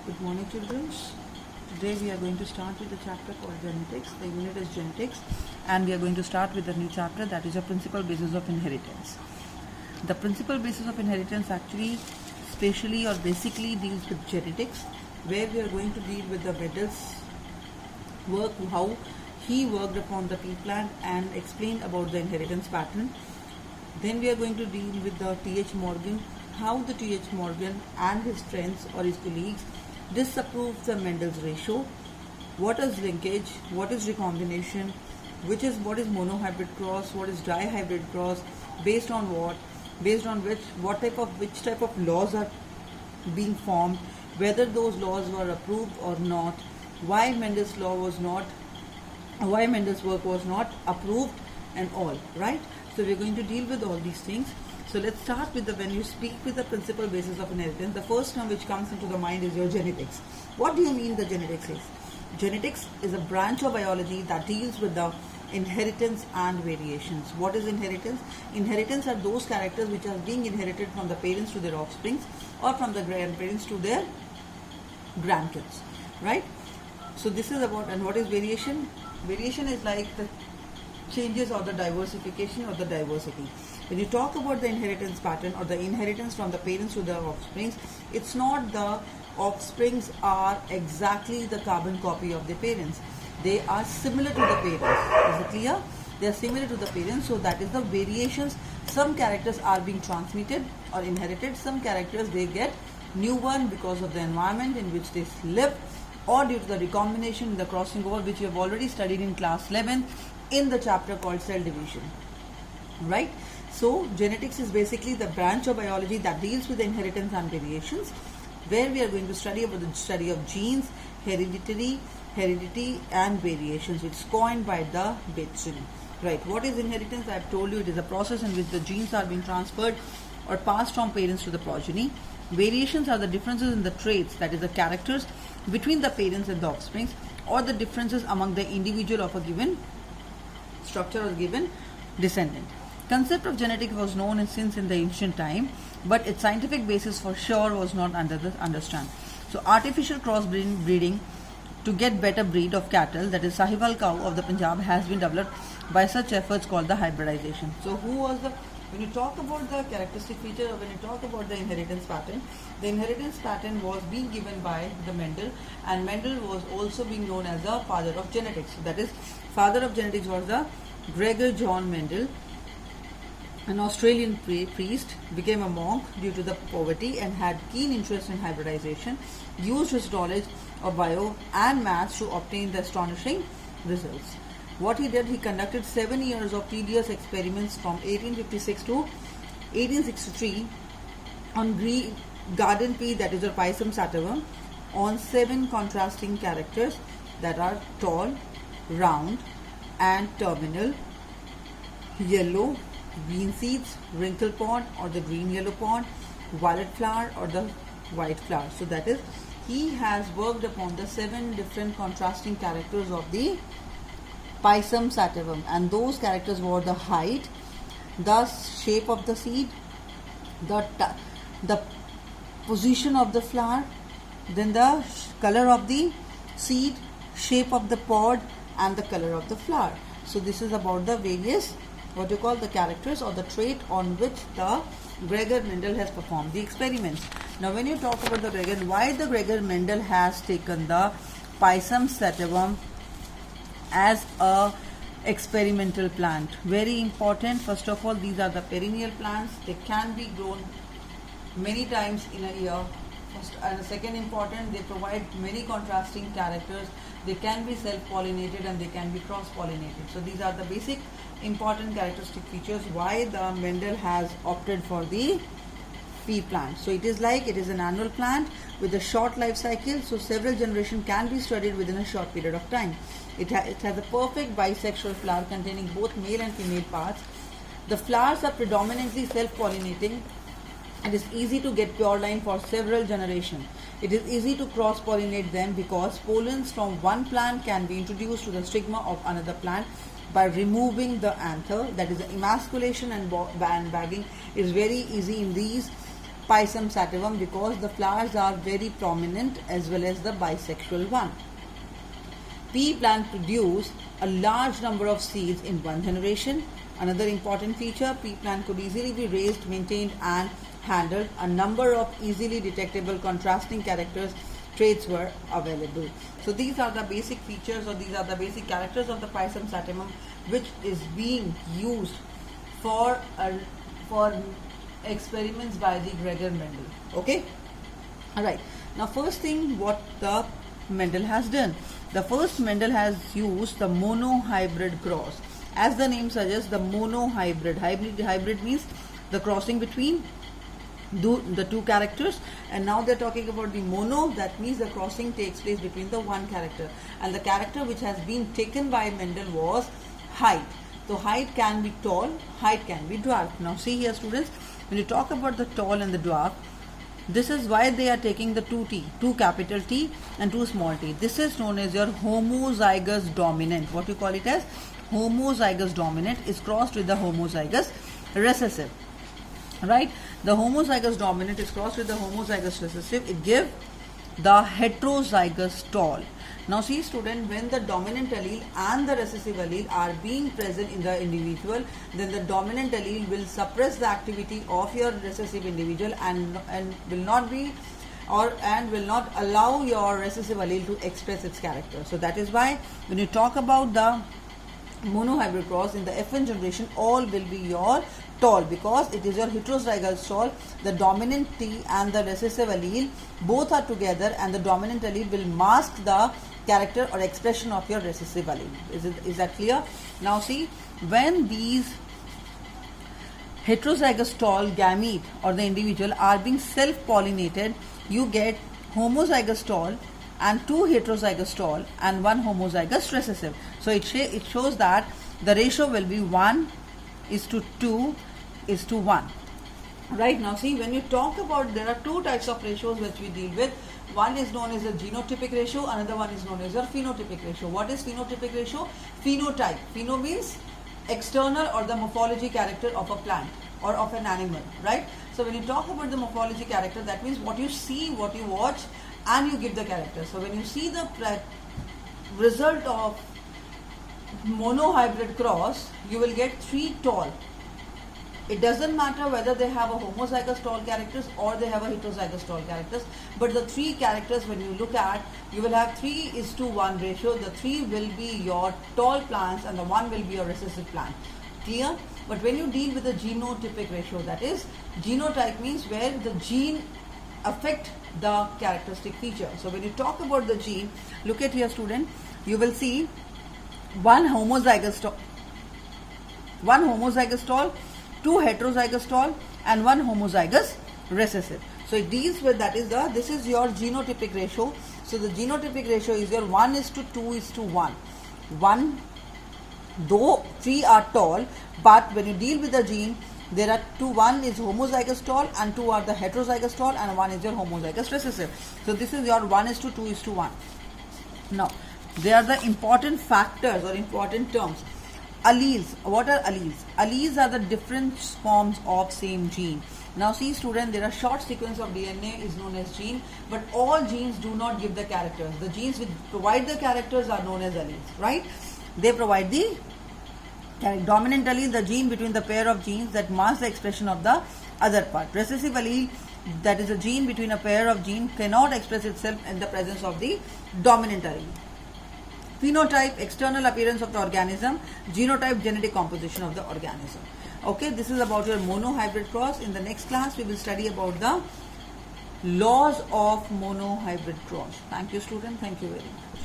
Good morning, children. Today we are going to start with the chapter called genetics. The unit is genetics, and we are going to start with a new chapter, that is a principal basis of inheritance. The principal basis of inheritance actually spatially or basically deals with genetics, where we are going to deal with the Mendel's work, how he worked upon the pea plant and explained about the inheritance pattern. Then we are going to deal with the T.H. Morgan, how the T.H. Morgan and his friends or his colleagues disapproved the Mendel's ratio, what is linkage, what is recombination, what is monohybrid cross, what is dihybrid cross, based on what, based on which type of laws are being formed, whether those laws were approved or not, why Mendel's work was not approved, and all, right? So we're going to deal with all these things. So let's start with when you speak with the principal basis of inheritance, the first term which comes into the mind is your genetics. What do you mean the genetics is? Genetics is a branch of biology that deals with the inheritance and variations. What is inheritance? Inheritance are those characters which are being inherited from the parents to their offsprings or from the grandparents to their grandkids, right? So this is about, and what is variation? Variation is like the changes or the diversification or the diversity. When you talk about the inheritance pattern or the inheritance from the parents to the offsprings, it's not the offsprings are exactly the carbon copy of their parents. They are similar to the parents. Is it clear? They are similar to the parents, so that is the variations. Some characters are being transmitted or inherited. Some characters they get new one because of the environment in which they live, or due to the recombination, the crossing over, which you have already studied in class 11 in the chapter called cell division, right? So genetics is basically the branch of biology that deals with the inheritance and variations, where we are going to study about the study of genes, heredity and variations. It's coined by the Bateson, right? What is inheritance? I have told you it is a process in which the genes are being transferred or passed from parents to the progeny. Variations are the differences in the traits, that is the characters between the parents and the offsprings, or the differences among the individual of a given structure or given descendant. Concept of genetics was known since in the ancient time, but its scientific basis for sure was not understood. So artificial crossbreeding to get better breed of cattle, that is Sahiwal cow of the Punjab, has been developed by such efforts called the hybridization. So when you talk about the characteristic feature, or when you talk about the inheritance pattern was being given by the Mendel, and Mendel was also being known as the father of genetics. That is, father of genetics was the Gregor John Mendel, an Australian priest, became a monk due to the poverty and had keen interest in hybridization, used his knowledge of bio and maths to obtain the astonishing results. What he did, he conducted 7 years of tedious experiments from 1856 to 1863 on garden pea, that is the Pisum sativum, on 7 contrasting characters that are tall, round and terminal, yellow, green seeds, wrinkle pod or the green yellow pod, violet flower or the white flower. So that is, he has worked upon the 7 different contrasting characters of the Pisum sativum, and those characters were the height, the shape of the seed, the position of the flower, then the color of the seed, shape of the pod and the color of the flower. So this is about the various what you call the characters or the trait on which the Gregor Mendel has performed the experiments. Now when you talk about the Gregor, why the Gregor Mendel has taken the Pisum sativum as a experimental plant? Very important. First of all, these are the perennial plants. They can be grown many times in a year. First, and second important, they provide many contrasting characters. They can be self-pollinated and they can be cross-pollinated. So these are the basic important characteristic features why the Mendel has opted for the pea plant. So it is an annual plant with a short life cycle, so several generations can be studied within a short period of time. It has a perfect bisexual flower containing both male and female parts. The flowers are predominantly self-pollinating. It is easy to get pure line for several generations. It is easy to cross-pollinate them because pollens from one plant can be introduced to the stigma of another plant by removing the anther. That is, the emasculation and bagging is very easy in these Pisum sativum because the flowers are very prominent as well as the bisexual one. Pea plant produce a large number of seeds in one generation. Another important feature, pea plant could easily be raised, maintained and handled. A number of easily detectable contrasting characters traits were available. So these are the basic features, or these are the basic characters of the Pisum sativum, which is being used for experiments by the Gregor Mendel. Okay, all right. Now first thing, what the Mendel has done. The first Mendel has used the monohybrid cross. As the name suggests, the monohybrid. Hybrid means the crossing between the two characters, and now they're talking about the mono. That means the crossing takes place between the one character, and the character which has been taken by Mendel was height. So height can be tall, height can be dwarf. Now see here students, when you talk about the tall and the dwarf, this is why they are taking the two capital T and two small t. This is known as your homozygous dominant. What you call it as? Homozygous dominant is crossed with the homozygous recessive. Right? The homozygous dominant is crossed with the homozygous recessive. It gives the heterozygous tall. Now see student, when the dominant allele and the recessive allele are being present in the individual, then the dominant allele will suppress the activity of your recessive individual and will not be and will not allow your recessive allele to express its character. So that is why when you talk about the monohybrid cross in the FN generation, all will be your tall because it is your heterozygous tall. The dominant T and the recessive allele both are together, and the dominant allele will mask the character or expression of your recessive allele. Is that clear? Now see, when these heterozygous tall gamete or the individual are being self-pollinated, you get homozygous tall and two heterozygous tall and one homozygous recessive. So it shows that the ratio will be 1:2:1. Right, now see, when you talk about, there are two types of ratios which we deal with. One is known as a genotypic ratio, another one is known as a phenotypic ratio. What is phenotypic ratio? Phenotype. Pheno means external or the morphology character of a plant or of an animal, right? So when you talk about the morphology character, that means what you see, what you watch, and you give the character. So when you see the result of monohybrid cross, you will get 3 tall. It doesn't matter whether they have a homozygous tall characters or they have a heterozygous tall characters, but the 3 characters, when you look at, you will have 3:1 ratio. The 3 will be your tall plants and the 1 will be your recessive plant. Clear? But when you deal with the genotypic ratio, that is, genotype means where the gene affect the characteristic feature. So when you talk about the gene, look at here student, you will see one homozygous tall, 2 heterozygous tall and 1 homozygous recessive. So it deals with, that is this is your genotypic ratio. So the genotypic ratio is your 1:2:1. 1, though 3 are tall, but when you deal with the gene, there are 2, 1 is homozygous tall and 2 are the heterozygous tall and 1 is your homozygous recessive. So this is your 1:2:1. Now, there are the important factors or important terms. Alleles. What are alleles? Alleles are the different forms of same gene. Now see student, there are short sequence of DNA is known as gene, but all genes do not give the characters. The genes which provide the characters are known as alleles, right? They provide the dominant allele, the gene between the pair of genes that mask the expression of the other part. Recessive allele, that is a gene between a pair of genes, cannot express itself in the presence of the dominant allele. Phenotype, external appearance of the organism. Genotype, genetic composition of the organism. Okay, this is about your monohybrid cross. In the next class, we will study about the laws of monohybrid cross. Thank you student. Thank you very much.